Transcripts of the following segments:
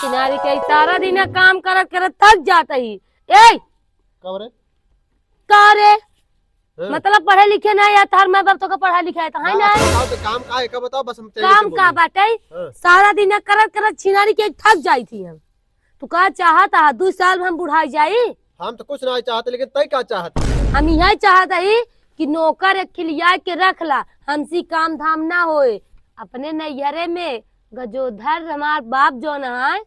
किनारे के सारा दिन काम करत करत थक जाता ही। ए कब रे? का रे मतलब पढ़े लिखे नहीं या थार मैं तो का पढ़ा लिखा है तो है ना। बताओ तो काम का है, का बताओ बस हम तेरे से काम का बोलें। बाटे सारा दिन करत करत छिनारी के थक जाई थी हम। तू का चाहता 2 साल में हम बुढ़ाई जाई। हम तो कुछ नहीं चाहते, लेकिन तय क्या चाहते? हम यही चाहता ही कि नौकर एक खिलिया के रख ला, हमसी काम धाम ना होए। अपने नैहरे में गजोधर हमार बाप जो न है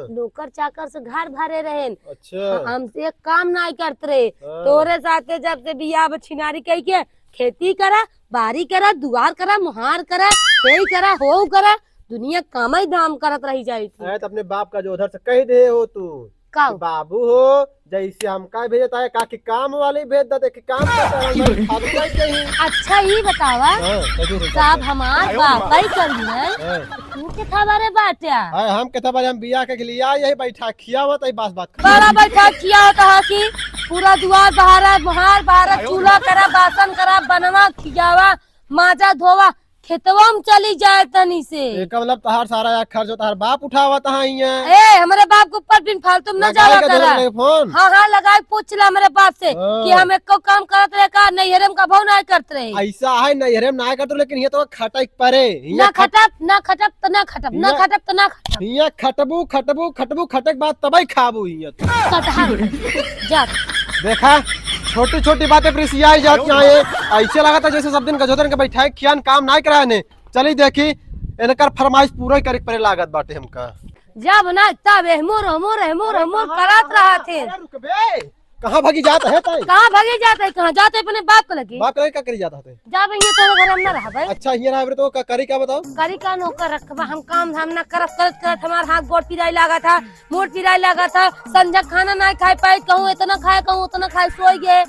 नौकर चाकर से घर भरे रहे। अच्छा हमसे एक काम नहीं करते रहे। तोरे साथे जब से बियाह छिनारी कही के खेती करा, बारी करा, दुआर करा, मुहार करा, यही करा, हो करा, दुनिया काम ही धाम करत रही जाई थी। तो अपने बाप का जो उधर से कह दे हो तू का बाबू हो, जैसे हम का भेजता है काकी काम वाले भेज देते कि काम करता है। अच्छा ये बतावा साहब हमार बाप ही करी है तू के था बारे बाटिया हम कहता बारे हम बिया के लिए यही बैठा खिया हुआ तो बात बात बड़ा बैठा किया होता है कि पूरा दुआर बहारा मुहार बहारा चूल्हा करा, बासन करा, बनवा, खियावा, माजा धोवा, खेतवा में चली जाए तनी से। मतलब तहार सारा खर्च तहार बाप उठावा तहा ए हमारे बाप के ऊपर बिन फालतू न जावा करा। हाँ हाँ लगाए पूछ ला मेरे बाप से कि हम एक काम करत रहे का नैहरे में का भाव नहीं करते रहे। ऐसा है नैहरे में नहीं करते, लेकिन ये तो खटक परे ना खटप ना खटप तो ना खटप ना खटप तो ना खटप ये खटबू खटबू खटबू खटक बात तबई खाबू जा। देखा छोटी छोटी बातें प्रिसियाई जाती हैं। ऐसे लगा था जैसे सब दिन गजोदर के बैठा खियान काम नहीं कराए ने। चली देखी इनकर फरमाइश पूरा करे परे लागत बाटे हमका। जब ना तब मोर मोर मोर मोर करत रहा थे। कहाँ भागी जाता है? कहाँ भागे जाता है? कहाँ जाते अपने बाप को लगी बाप का करी जाता है? जा भैया तो घर में ना रहा भाई। अच्छा ये रहा तो करी क्या बताओ? करी का नौकर रखबा हम काम धाम ना करत करत करत हमार हाथ गोड़ पिराई लगा था, मोट पिराई लगा था। संजा खाना नहीं खाए पाए, कहूँ इतना खाए कहूँ उतना खाए, सोई गए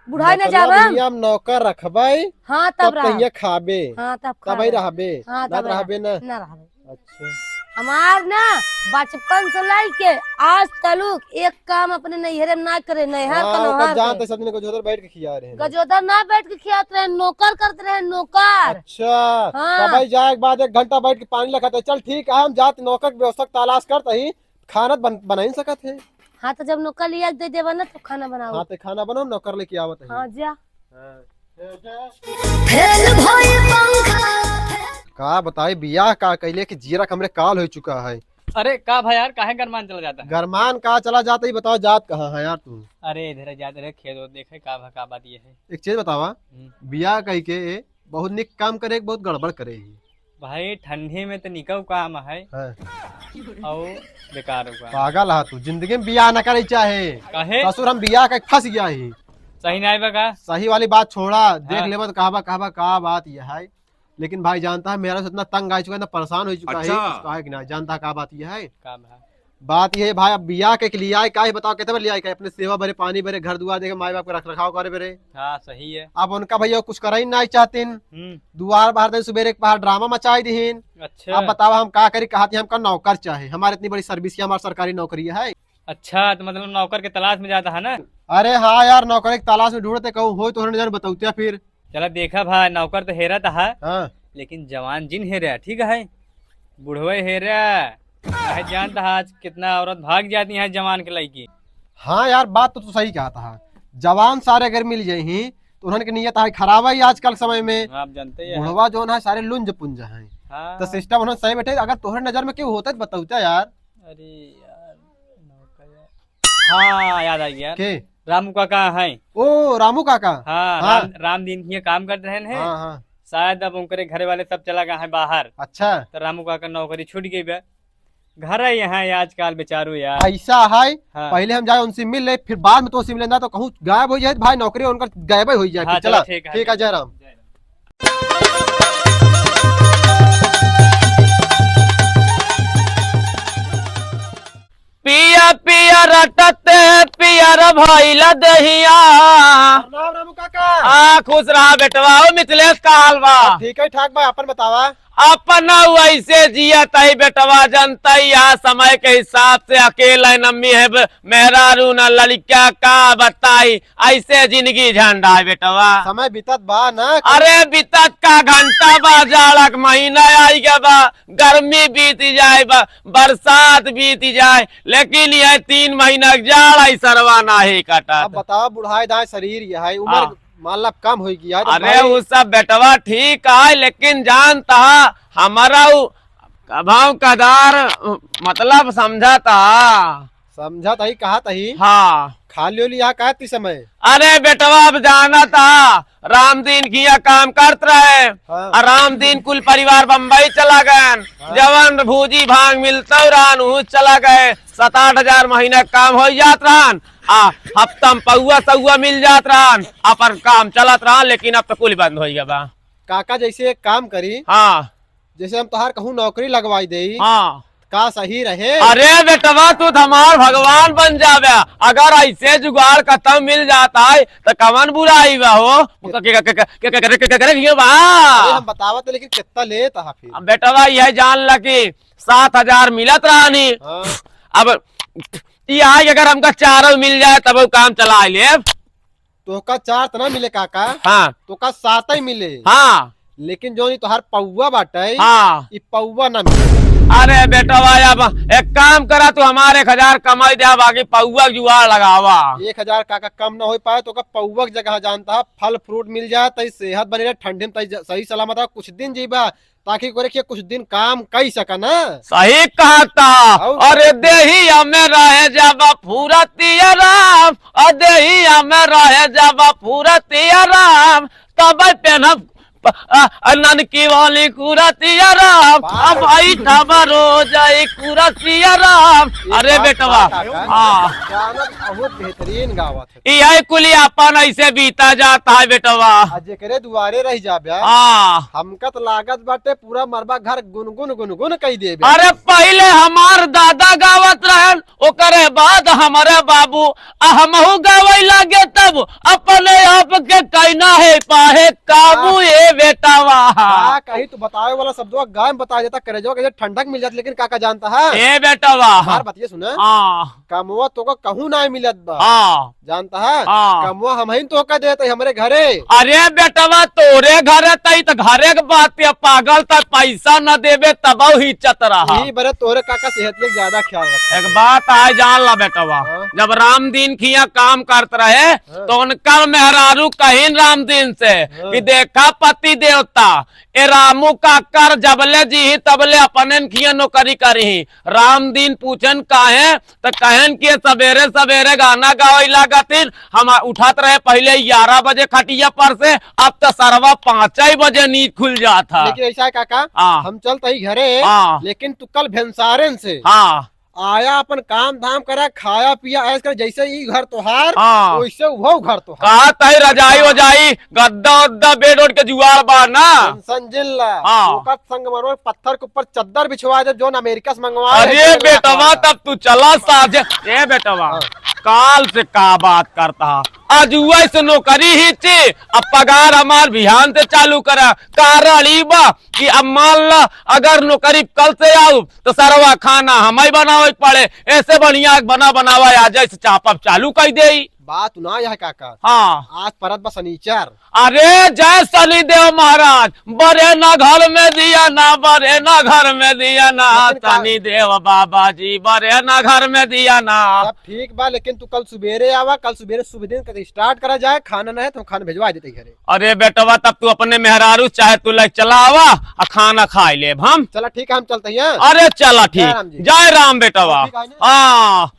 बुढ़ाई न जावा। हम नौकर रखबाई हाँ तब रहा खाबे। हाँ तब रहबे हाँ तब रहबे ना रहबे। अच्छा हमार ना बचपन से लेके आज तलुक एक काम अपने नैहरे में ना करे। नैहर जानते सब दिन गजोदर बैठ के खिया रहे हैं। गजोदर ना बैठ के खियाते रहे, नौकर करते रहे नौकर। अच्छा हाँ। भाई जाए के बाद 1 घंटा बैठ के पानी लगाते। चल ठीक है हम जाते नौकर की व्यवस्था तलाश करते ही खाना बना ही सकते है। हाँ तो जब नौकर लिया दे देवा ना तो खाना बनाओ। हाँ तो खाना बनाओ नौकर लेके आवत है। हाँ जा का बताई बियाह का कैले की जीरा हमरे काल हो चुका है। अरे का भाई यार काहे गरमान चला जाता है? गरमान का चला जाता ही बताओ जात कहाँ है यार तू? अरे इधर जाते रहे खेत देखे का बात ये है। एक चीज बतावा बियाह कह के बहुत निक काम करे बहुत गड़बड़ करे ही। भाई ठंडी में तो निकल काम है और बेकार होगा। पागल है तू, जिंदगी में बियाह न करे चाहे काहे ससुर हम बियाह का फंस गया ही। सही नहीं बगा सही वाली बात छोड़ा देख ले मत कहबा का बात यह है। लेकिन भाई जानता है मेरा से इतना तंग आ चुका है, परेशान हो चुका है कि नहीं जानता का बात यह है। बात यह है भाई अब बियाह के लिए आए का बताओ कितने लिया अपने सेवा भरे पानी भरे घर दुआर देखे माई बाप का रख रखाव करे भरे। हाँ सही है। अब उनका भैया कुछ कर ही नहीं चाहते दुआर बाहर दिन सुबह एक बाहर ड्रामा मचाई दीन। अच्छा अब बताओ हम का करी कहते हमका नौकर चाहे, हमारे इतनी बड़ी सर्विस हमारी सरकारी नौकरी है। अच्छा तो मतलब नौकर के तलाश में जाता है ना? अरे हाँ यार नौकर की तलाश में ढूंढते कहूँ हो तो जान बताते फिर। चला देखा भाई नौकर तो हेरा था हाँ। लेकिन जवान जिन हेरा ठीक है बुढ़वे हेरा जानता आज कितना औरत भाग जाती है जवान के लड़की। हाँ यार बात तो सही कहा था, जवान सारे अगर मिल जाये तो उन्होंने नियत है खराब है आजकल समय में। आप जानते हैं बुढ़वा जो है सारे लुंज पुंज है। हाँ। तो सिस्टम उन्होंने सही बैठे अगर तुम्हारे नजर में क्यों होता है बताऊता यार। अरे यार हाँ याद आ गया के रामू काका है। ओ रामू काका हाँ, हाँ। राम दिन ये काम करते हैं। हाँ, हाँ। शायद अब उनके घर वाले सब चला गए हैं बाहर। अच्छा तो रामू काका नौकरी छूट गई बे घर है यहाँ आजकल बेचारू यार। ऐसा है हाँ। पहले हम जाए उनसे मिल ले फिर बाद में तो उनसे मिलेंगे तो कहूँ गायब हो जाए भाई नौकरी उनका गायब हो जाए। हाँ, चला ठीक है जयराम। पिया पिया रटते पिया रे भाई लदहिया रामू काका खुश रहा बेटवा मिथिलेश का हालवा ठीक है ठाक भाई अपन बतावा। अपना वैसे जिया तही बेटवा जनता यहाँ समय के हिसाब से अकेला नम्मी है मेहरारू न लड़का का बताई ऐसे जिंदगी झंडा है बेटवा। समय बीतत बा ना। अरे बीतत का घंटा बा, जाड़ा का महीना आई गया बा, गर्मी बीत जाए बा, बरसात बीत जाए, लेकिन यह 3 महीना जाड़ा ही सरवाना है कटा। अब बताओ बुढ़ाई दाए शरीर यह है, उम्र मान कम हो गया है। अरे वो सब बेटवा ठीक है, लेकिन जानता हमारा भाव कदार मतलब समझा था। समझा तही कहा तही। हाँ खा लियो लिया का ती समय। अरे बेटवा अब जाना था राम दिन किया काम करते रहे। हाँ। राम दिन कुल परिवार बम्बई चला गए। जवन भूजी भांग मिलता रहन चला गए। 7-8 हजार महीना काम हो जात रहन। हफ्ता में पौआ सौआ मिल जात रहन, अपन काम चलत रहा। लेकिन अब तो कुल बंद हो गया बा। काका जैसे एक काम करी। हाँ जैसे हम तोहार कहूँ नौकरी लगवाई दे। हाँ का सही रहे। अरे बेटवा तू हमार भगवान बन जावे। अगर ऐसे जुगाड़ खत्म मिल जाता है तो कवन बुराई बा हो। हम बतावत लेकिन कितना लेता फिर। बेटवा यह जान ल कि 7,000 मिलत रहनी। हाँ। अब यहाँ अगर हमका 4 मिल जाए तब वो काम चला ले। तो का 4 तना मिले काका। हाँ तो का 7 ही मिले। हाँ लेकिन जो तोहार पौवा बाटे। हाँ ये पौवा ना मिले। अरे बेटवा अब एक काम करा तू हमारे 1,000 कमाई दे, बाकी पौवा जुआड़ लगावा। 1,000 काका कम ना हो पाए तो का पौवा की जगह जानता है फल फ्रूट मिल जाए तई सेहत बनी रहे, ठंडी में सही सलामत है। कुछ दिन जीवा ताकि कुछ दिन काम कई सका ना। सही कहा था। अरे देही हमें रहे जब फूरतिया राम, देही हमें रहे जब फूरतिया राम, तब पहनब ननकी वाली कुरतिया राम, अब आई ठबरो जाए कुरतिया राम। अरे बेटवा हाँ बहुत बेहतरीन गावत है। यही कुली अपन ऐसे बीता जाता है बेटवा। जेकरे दुआरे रह जाबे। हाँ हमका तो लागत बाटे पूरा मरबा घर गुनगुन गुनगुन कही देबे। अरे पहले हमार दादा गावत रहन, ओकरे बाद हमारे बाबू हमहू गावे लगे, तब अपने आप के कहना है पाहे काबू ये बेटावा। कहीं तो बतावे वाला शब्द गाय में बता देता करे जो ठंडक मिल जाती। लेकिन काका जानता है ए बेटावा बार बतिए सुना। कमवा तो का कहूँ ना मिलत बा। जानता है कमवा हम ही तो का देते हमारे घरे। अरे बेटवा तोरे घरे तई तो घरे के बात पे पागल तक पैसा न देवे तब ही चत रहा। यही बरे तोरे काका सेहत के ज्यादा ख्याल रखता। एक बात आए जान ला बेटवा। जब राम दिन खिया काम करते रहे तो उनका मेहरारू कहीं राम दिन से कि देखा पति देवता ए रामू का कर जबले जी तबले अपने खिया नौकरी करी। राम दिन पूछन काहे तो कहन के सवेरे सवेरे गाना गावे लागतिन। हम उठात रहे पहले 11 बजे खटिया पर से, अब तो सरवा 5 बजे नींद खुल जाता। लेकिन ऐसा है काका हम चलते ही घरे। लेकिन तू कल भेंसारन से आया अपन काम धाम करा खाया पिया ऐस कर जैसे ही घर तोहार वैसे वो घर तोहार। कहा तही रजाई वजाई गद्दा उद्दा बेड उड के जुआड़ बा ना। संगमरमर पत्थर के ऊपर चद्दर बिछवा दे जो अमेरिका से मंगवा। अरे बेटवा तब तू चला साझे। ए बेटवा काल से का बात करता आज से नौकरी ही चे। अब पगार हमार बिहान से चालू करा कारण बा कि अब मान ला अगर नौकरी कल से आऊ तो सरवा खाना हमें बनावे पड़े। ऐसे बढ़िया बना बनावा आ जाए चापा चालू कर दे। बात ना यह काका। हाँ आज परत बा शनिचर। अरे जय शनिदेव महाराज, बरे ना घर में दिया ना, बरे ना घर में दिया ना, शनिदेव बाबा जी बरे ना घर में दिया ना। सब ठीक बा लेकिन तू कल सुबेरे आवा। कल सुबेरे शुभ दिन स्टार्ट करा जाए। खाना न है तो खाना भेजवा देते घरे। अरे बेटवा तब तू अपने मेहरारू चाहे तू ले चलावा और खाना खाई ले हम। चला ठीक है हम चलते हैं। अरे चला ठीक। जय राम बेटवा। हाँ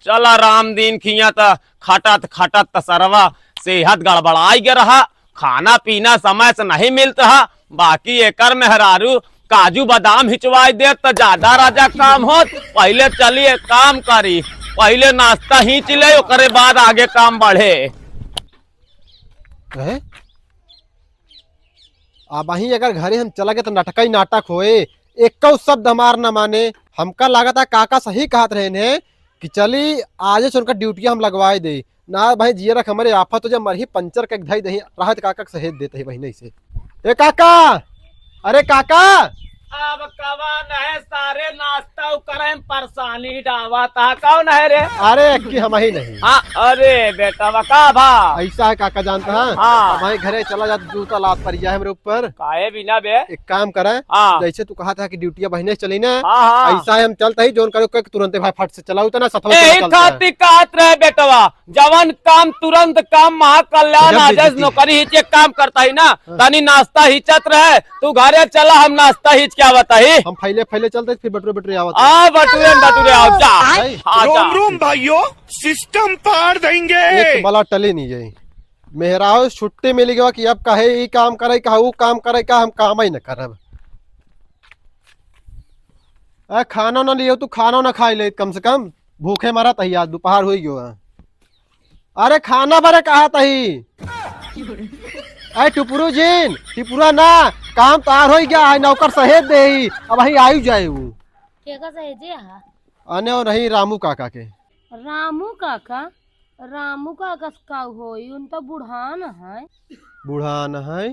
चला राम दिन खिया था खटत खटत सरवा सेहत गड़बड़ाई गया रहा। खाना पीना समय से नहीं मिलता। बाकी एकर मेहरारू काजू बादाम हिचवाई दे तो ज्यादा राजा काम हो। पहले चलिए काम करी, पहले नाश्ता हिंच ले ओकरे बाद आगे काम बढ़े। अब वही अगर घरे हम चला गए तो नाटक ही नाटक होए। एक शब्द हमार न माने। हमका लागत है काका सही कहत रहे ने कि चली आज से उनका ड्यूटी हम लगवाए दे ना। भाई जिया रख हमारे आफत हो जब मरही पंचर के धई दही राहत काका सहेज देते वही नहीं से। ए काका, अरे काका अब कवन है सारे नाश्ता करे परेशानी डावा था कौन है रे? अरे कि हम ही नहीं। हाँ अरे बेटा का भा ऐसा है काका जानता है। हाँ। हमारे घरे चला जा, जूता लात पड़ जाए मेरे ऊपर। काहे बिना बे? एक काम करे, हाँ जैसे तू कहा था कि ड्यूटिया बहने चली ना, हाँ ऐसा है हम चलते ही जोन करो तुरंत भाई फट से चलाऊ तो ना सतवा खाती कहत रहे बेटवा जवन काम तुरंत काम महाकल्याण जब आदेश बेइज्जती। नौकरी हिच एक काम करता ही ना तनी नाश्ता हिचत रहे तू घरे चला हम नाश्ता हिच क्या बताही हम फैले फैले चलते फिर बटुरे बटुरे आवत। आ बटुरे बटुरे आओ जा भाई, हाँ जा रोम भाइयों सिस्टम पार देंगे। एक बला टले नहीं जाई मेहराज छुट्टी मिल गया कि अब कहे ई काम करे कहा वो काम करे का हम काम ही न करब। खाना ना लियो तू खाना ना खाई ले कम से कम भूखे मारा तही आज दोपहर हो गयो है। अरे खाना बारे कहा तही अरे टुपुरु जीन टिपुरा ना काम तार हो गया है नौकर सहेज दे अब वही आयु जाए वो केका सहेजे हा? अने और नहीं रामू काका के। रामू काका? रामू काका का होई उन तो बुढ़ान है। बुढ़ान है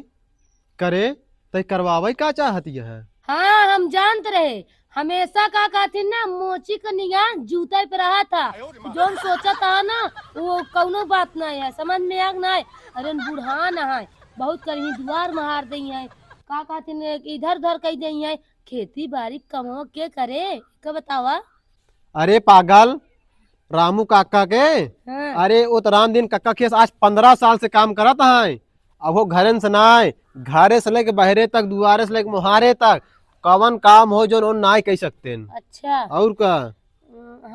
करे तय करवावे का चाहती है। हाँ हम जानते रहे हमेशा का कहती ना मोची का निगाह जूते पे रहा था जो हम सोचा था ना वो कौनो बात नहीं है समझ में आग नहीं। अरे बुढ़ान है बहुत कहीं द्वार महार दी है का कहती ने इधर उधर कही दी है खेती बाड़ी कमो के करे का बतावा। अरे पागल रामू काका के। हाँ। अरे वो तो राम दिन काका के आज 15 साल से काम करत है। अब वो घरन से ना घरे से लेके बहरे तक दुआरे से लेके मुहारे तक कवन काम हो जो ना कह सकते हैं। अच्छा और का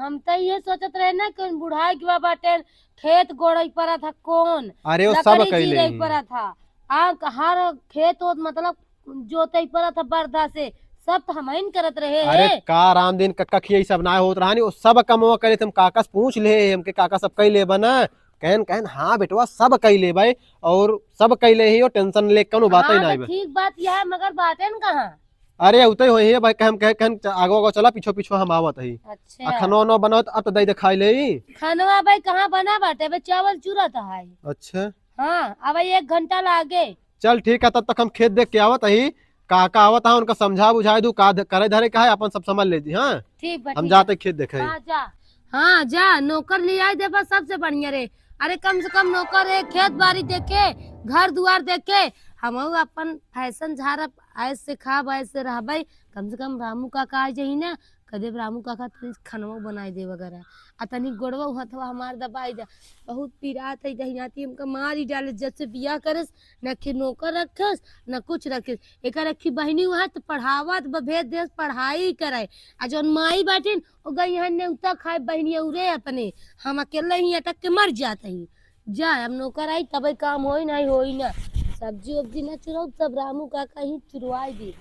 हम तो ये सोचत रहे ना कि बुढ़ाई के बाटे खेत गोड़ई पड़ा था कौन अरे वो सब लकड़ी कैले चीरई पड़ा था हर खेत वो मतलब जोतई पड़ा था बरदा से सब तो हम ही करत रहे अरे हैं। का राम दिन काका खिया सब ना होत रहा वो सब कमवा करे थे हम काका से पूछ ले हमके काका सब कई ले बना कहन कहन हाँ बेटवा सब कई ले भाई और सब कई ले ही और टेंशन ले कौन बात ही हाँ, ना तो ठीक बात यह है मगर बातें न कहाँ। अरे उतई होई है भाई कहम कहन आगो आगो चला पीछो पीछो हम आवत है। अच्छा खानो न बनाओ अब तो दई दे खाई ले। खानवा भाई कहाँ बना बाटे भाई चावल चूरत है। अच्छा हाँ अब 1 घंटा लागे। चल ठीक है तब तक हम खेत देख के आवत ही काका आवत है उनका समझा बुझाए दू का करे धरे का है अपन सब समझ लेती। हाँ ठीक बा, हम ठीक जाते खेत देखे। हाँ जा हाँ जा नौकर ले आए दे बस सबसे बढ़िया रे। अरे कम से कम नौकर है खेत बाड़ी देखे घर दुआर देखे हम अपन फैशन झाड़ ऐसे से खाब ऐसे से रह कम से कम रामू काका आ जाही ना कदे रामू काका तनी खानवा बनाई दे वगैरह आ तनी गोड़वा हथवा हमार दबाई दे बहुत पीरात है दहियाती हमका मार ही डाले जब से बियाह करस न कि नौकर रखस न कुछ रखस एक रखी बहनी वहाँ तो पढ़ावत भेज देस पढ़ाई करे आ जौन माई बाटिन ओ गई यहाँ नेउता खाए बहनी उरे अपने हम अकेले ही अटक के मर जाते ही जा हम नौकर आई तब काम होई नहीं होई ना सब्जी उब्जी न चुराऊ सब रामू काका ही चुरवाई दी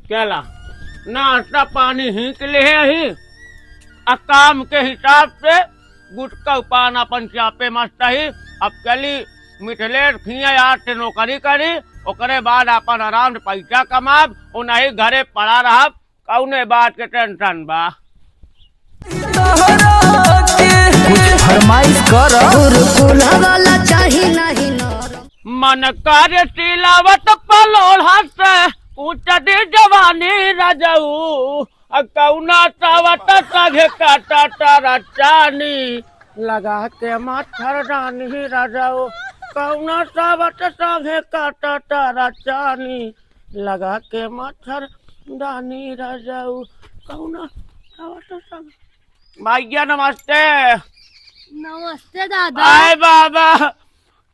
केला नाश्ता पानी ही के लिए ही आ काम के हिसाब से गुटका पान अपन चापे मस्त ही अब चली मिठले खिया यार से नौकरी करी ओकरे बाद अपन आराम से पैसा कमाब उन्हीं घरे पड़ा रहा कौने बात के टेंशन बा। फरमाइश कर मन कार्य सिलावट पलोढ़ा से ऊंचती जवानी रजऊ कौना चावट सघे काटा तारा चानी लगा के मच्छर रानी रजऊ कौना चावट सघे काटा तारा चानी लगा के मच्छर रानी रजऊ कौना चावट सघे। भैया नमस्ते। नमस्ते दादा। आए बाबा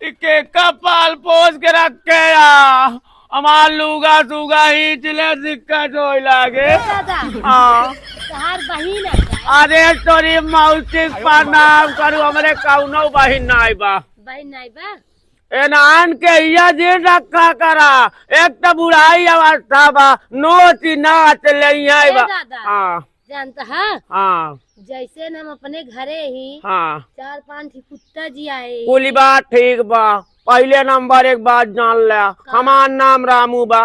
के कपाल पोस के रखे हमार लुगा सुगा ही चले दिक्कत हो लागे। दादा हाँ तहार बहिन है अरे तोरी मौसी प्रणाम करू हमरे कौनो बहिन नाई बा। बहिन नहीं बा एनान के ये दिन रखा करा एक तो बुढ़ाई अवस्था बा नोची नाच ले बा। दादा हाँ जानता है हाँ जैसे न हम अपने घरे ही हाँ 4-5 कुत्ता जी आए कुली बात ठीक बा पहले नंबर एक बात जान ले हमार नाम रामू बा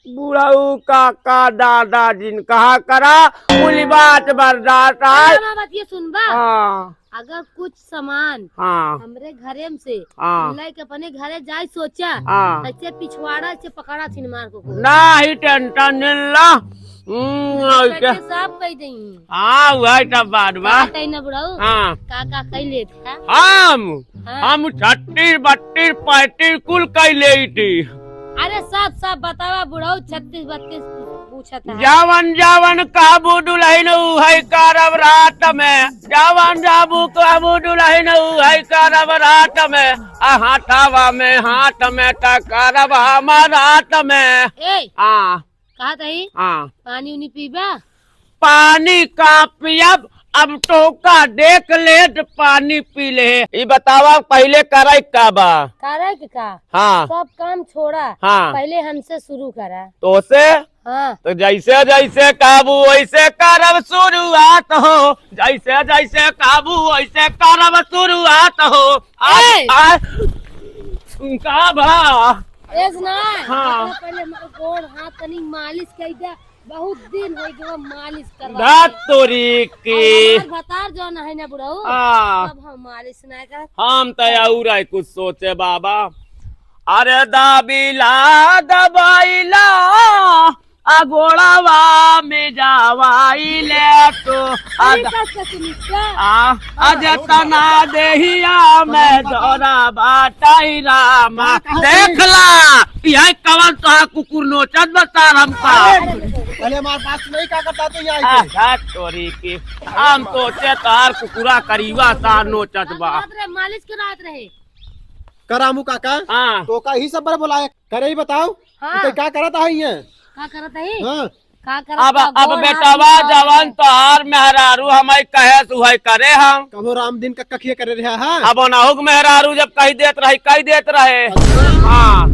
बुढ़ऊ काका दादा जिन कहा करा बोली बात बर्दाश्त आए। ना बात ये सुनबा, हाँ अगर कुछ सामान हाँ हमरे घरे में से हाँ लेके अपने घरे जाए सोचा, हाँ ऐसे पिछवाड़ा से पकड़ा थी मार को नहीं टेंशन निल्ला बेटे सब कह दई। हाँ वही सब बात बा। कहीं ना बुढ़ाऊ हाँ काका कह ले था। हम 36 32 35 कुल कई ले थी। अरे सब सब बतावा बुढ़ाऊ 36 32 पूछा था। जावन जावन काबू दुल्हन है करब रात में, जावन जाबू काबू दुल्हन है करब रात में, हाथावा में हाथ में टकरब हम रात में। ए हाँ कहा तही हाँ पानी उनी पीबा। पानी का पियब, अब टोका देख ले तो पानी पी ले। ये बतावा पहले करे का बा? करे के का हाँ सब काम छोड़ा, हाँ पहले हमसे शुरू करा। तो से हाँ तो जैसे जैसे काबू वैसे करब शुरुआत हो, जैसे जैसे काबू वैसे करब शुरुआत हो। ए! का भा एक ना हाँ। अपना पहले हमारे गोड़ हाथ तनी मालिश कर दे, बहुत दिन हो गया मालिश करवा। धात तोरी की भतार जो ना है ना बुढ़ाऊ, हाँ अब हम मालिश ना कर। हम तय कुछ सोचे बाबा। अरे दाबीला दबाइला अगोड़ावा में जावाई ले तो आज तना देहिया में जोरा बाटाई रामा। देखला यही कवन तो कुकुर नोचत बता हमका। पहले हमारे पास नहीं क्या करता तो यहाँ चोरी की हम सोचे तार कुकुरा करीवा तार नोचत बा। मालिश के रात रहे करामू काका हाँ तो का ही सब बड़े बुलाए करे ही बताओ। हाँ। तो क्या करता है ये? का करत है हाँ का करत अब बेटावा जवान तोहार मेहरारू हमारी कहे सुहै करे हम। कबो राम दिन का कखिए करे रहा है। अब अनाहुक मेहरारू जब कही देत रहे हाँ।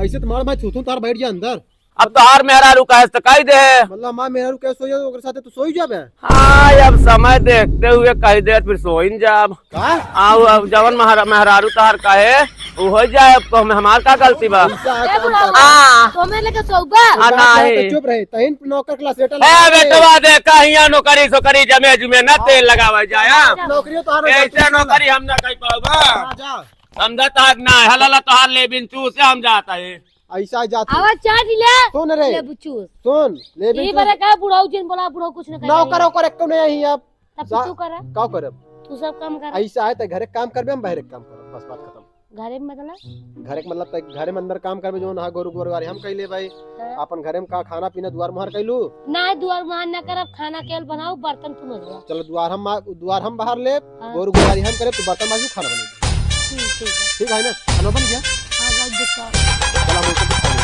ऐसे तुम्हारा मैं छूतू तार बैठ जा अंदर। अब तोहार मेहरारू कहे तो कही दे। मतलब माँ मेहरू कैसे सोई ओकर साथे तो सोई जाबे। हाँ अब समय देखते हुए कही दे फिर सोइन जाब। का आओ अब जवन मेहरारू तोहार कहे वो हो जाए। अब हमार का गलती बा? हाँ तो मैं लेके सोगा। नहीं चुप रहे तहिन नौकर क्लास लेटर ए बेटवा देखा हिया नौकरी सोकरी जमे जुमे न तेल लगावा जाया। नौकरी तो ऐसे नौकरी हम ना कही पाऊंगा। जा समझा तक ना हलाला तोहार ले बिंचू से हम जाता है। ऐसा जाती आवाज चाट ले सुन रे ले बुच्चू सुन ले ये बारे का बुढ़ाऊ जिन बोला बुढ़ाऊ कुछ न नौकर ओकर एको नहीं आई अब तब तू करा का करब। तू सब काम कर। ऐसा है तो घरे काम करबे हम बाहर काम करब बस बात खत्म। घरे में मतलब घरे के मतलब तो घरे में अंदर काम करबे जो ना गोरु गोरवारी हम कइले भाई। हाँ। अपन घरे में का खाना पीना दुआर मुहर कइलू। ना दुआर मान ना करब, खाना केवल बनाओ बर्तन तू मजवा। चलो दुआर हम बाहर ले हाँ। गोरु गोरवारी हम करे तो बर्तन माजू खाना बनेगी। ठीक है ठीक है ना खाना बन गया। आ जाओ देखो। चलो हम